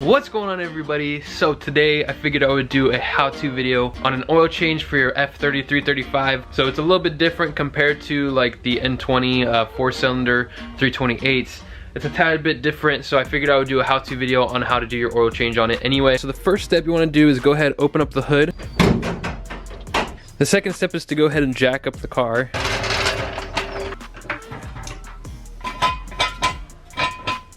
What's going on, everybody? So today I figured I would do a how-to video on an oil change for your F30 335. So it's a little bit different compared to like the N20 4-cylinder 328s. It's a tad bit different, so I figured I would do a how-to video on how to do your oil change on it anyway. So the first step you want to do is go ahead, open up the hood. The second step is to go ahead and jack up the car.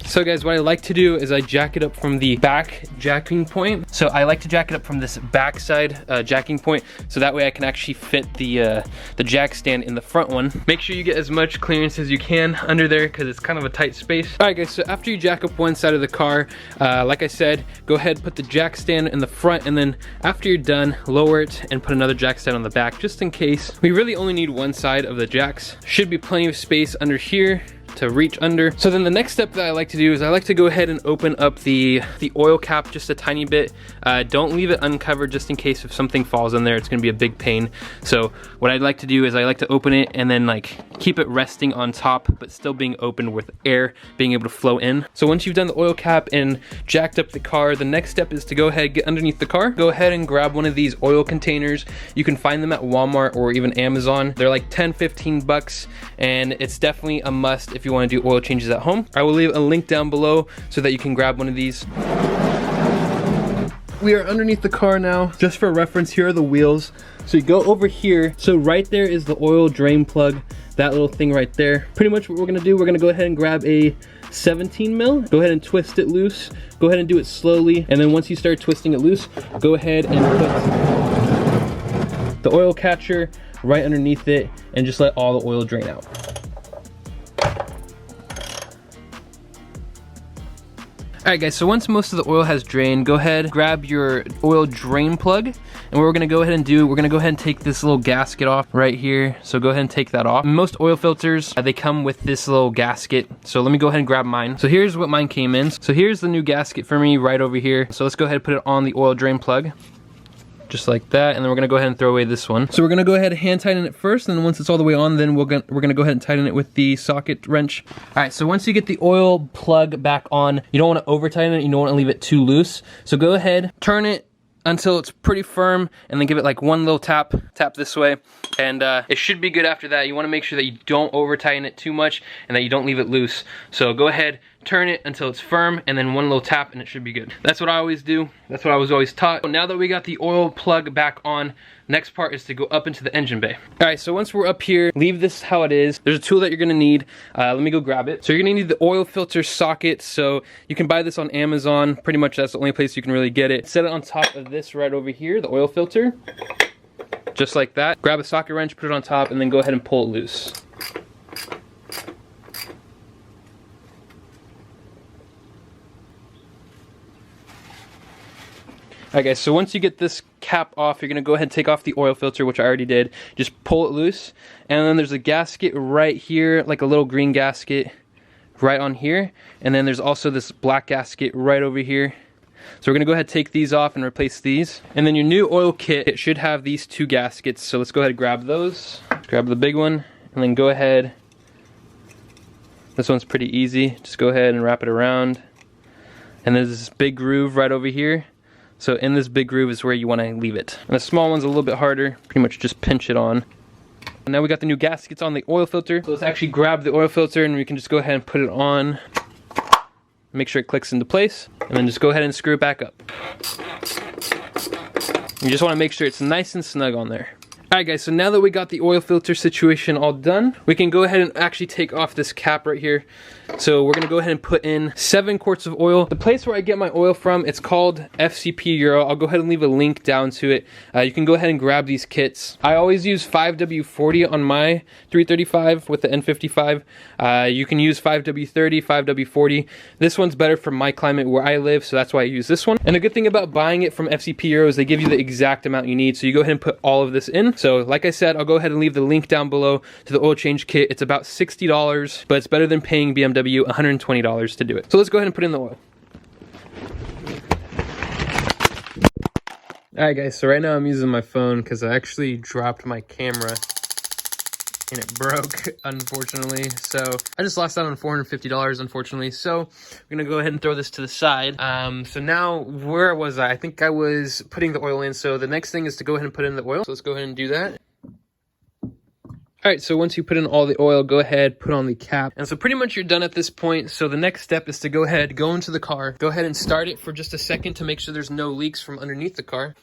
So guys, what I like to do is I jack it up from the back jacking point. So I like to jack it up from this backside jacking point, so that way I can actually fit the jack stand in the front one. Make sure you get as much clearance as you can under there because it's kind of a tight space. All right guys, so after you jack up one side of the car, like I said, go ahead, put the jack stand in the front, and then after you're done, lower it and put another jack stand on the back, just in case. We really only need one side of the jacks. Should be plenty of space under here to reach under. So then the next step that I like to do is I like to go ahead and open up the oil cap just a tiny bit. Don't leave it uncovered, just in case if something falls in there, it's gonna be a big pain. So what I'd like to do is I like to open it and then like keep it resting on top, but still being open with air being able to flow in. So once you've done the oil cap and jacked up the car, the next step is to go ahead, get underneath the car, go ahead and grab one of these oil containers. You can find them at Walmart or even Amazon. They're like 10-15 bucks, and it's definitely a must if you want to do oil changes at home. I will leave a link down below so that you can grab one of these. We are underneath the car now. Just for reference, here are the wheels. So you go over here. So right there is the oil drain plug, that little thing right there. Pretty much what we're gonna do, we're gonna go ahead and grab a 17 mil, go ahead and twist it loose. Go ahead and do it slowly, and then once you start twisting it loose, go ahead and put the oil catcher right underneath it and just let all the oil drain out. Alright guys, so once most of the oil has drained, go ahead, grab your oil drain plug, and what we're gonna go ahead and do, we're gonna go ahead and take this little gasket off right here. So go ahead and take that off. Most oil filters, they come with this little gasket. So let me go ahead and grab mine. So here's what mine came in. So here's the new gasket for me right over here. So let's go ahead and put it on the oil drain plug. Just like that, and then we're gonna go ahead and throw away this one. So we're gonna go ahead and hand tighten it first, and then once it's all the way on, then we're gonna go ahead and tighten it with the socket wrench. All right, so once you get the oil plug back on, you don't wanna over tighten it, you don't wanna leave it too loose. So go ahead, turn it until it's pretty firm, and then give it like one little tap this way, and it should be good after that. You wanna make sure that you don't over tighten it too much, and that you don't leave it loose. So go ahead, turn it until it's firm, and then one little tap and it should be good. That's what I always do. That's what I was always taught. So now that we got the oil plug back on, next part is to go up into the engine bay. All right, so once we're up here, leave this how it is. There's a tool that you're gonna need. Let me go grab it. So you're gonna need the oil filter socket. So you can buy this on Amazon. Pretty much that's the only place you can really get it. Set it on top of this right over here, the oil filter. Just like that. Grab a socket wrench, put it on top, and then go ahead and pull it loose. Alright guys, so once you get this cap off, you're going to go ahead and take off the oil filter, which I already did. Just pull it loose, and then there's a gasket right here, like a little green gasket right on here, and then there's also this black gasket right over here. So we're going to go ahead and take these off and replace these. And then your new oil kit, it should have these two gaskets, so let's go ahead and grab those. Grab the big one, and then go ahead. This one's pretty easy. Just go ahead and wrap it around. And there's this big groove right over here. So in this big groove is where you want to leave it. And the small one's a little bit harder. Pretty much just pinch it on. And now we got the new gaskets on the oil filter. So let's actually grab the oil filter and we can just go ahead and put it on. Make sure it clicks into place. And then just go ahead and screw it back up. You just want to make sure it's nice and snug on there. Alright guys, so now that we got the oil filter situation all done, we can go ahead and actually take off this cap right here. So we're going to go ahead and put in 7 quarts of oil. The place where I get my oil from, it's called FCP Euro. I'll go ahead and leave a link down to it. You can go ahead and grab these kits. I always use 5W40 on my 335 with the N55. You can use 5W30, 5W40. This one's better for my climate where I live, so that's why I use this one. And the good thing about buying it from FCP Euro is they give you the exact amount you need. So you go ahead and put all of this in. So like I said, I'll go ahead and leave the link down below to the oil change kit. It's about $60, but it's better than paying BMW $120 to do it. So let's go ahead and put in the oil. Alright guys, so right now I'm using my phone because I actually dropped my camera and it broke, unfortunately. So I just lost out on $450, unfortunately. So we're gonna go ahead and throw this to the side. So now, where was I? I think I was putting the oil in. So the next thing is to go ahead and put in the oil. So let's go ahead and do that. All right, so once you put in all the oil, go ahead, put on the cap. And so pretty much you're done at this point. So the next step is to go ahead, go into the car, go ahead and start it for just a second to make sure there's no leaks from underneath the car.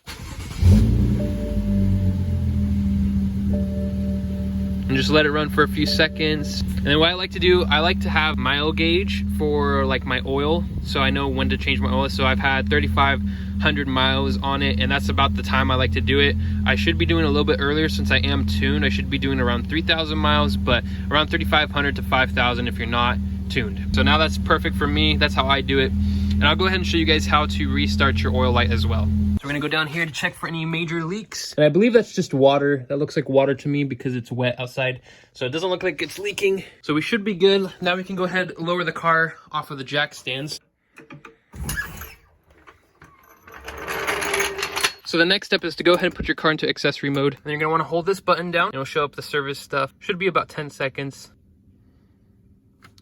And just let it run for a few seconds. And then what I like to do, I like to have mile gauge for like my oil, so I know when to change my oil. So I've had 3,500 miles on it, and that's about the time I like to do it. I should be doing a little bit earlier since I am tuned. I should be doing around 3,000 miles, but around 3,500 to 5,000 if you're not tuned. So now that's perfect for me. That's how I do it. And I'll go ahead and show you guys how to restart your oil light as well. So we're gonna go down here to check for any major leaks. And I believe that's just water. That looks like water to me because it's wet outside. So it doesn't look like it's leaking. So we should be good. Now we can go ahead and lower the car off of the jack stands. So the next step is to go ahead and put your car into accessory mode. And you're gonna wanna hold this button down. It'll show up the service stuff. Should be about 10 seconds.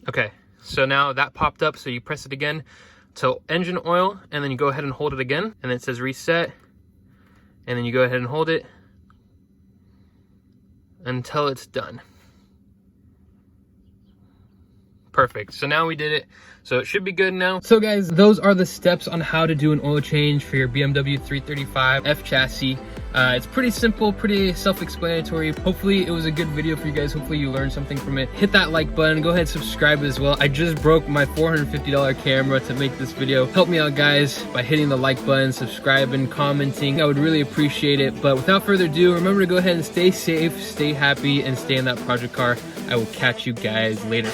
Okay, so now that popped up, so you press it again to engine oil, and then you go ahead and hold it again, and then it says reset, and then you go ahead and hold it until it's done. Perfect. So now we did it. So it should be good now. So guys, those are the steps on how to do an oil change for your BMW 335 F chassis. It's pretty simple, pretty self-explanatory. Hopefully it was a good video for you guys. Hopefully you learned something from it. Hit that like button, go ahead and subscribe as well. I just broke my $450 camera to make this video. Help me out guys by hitting the like button, subscribing, commenting. I would really appreciate it. But without further ado, remember to go ahead and stay safe, stay happy, and stay in that project car. I will catch you guys later.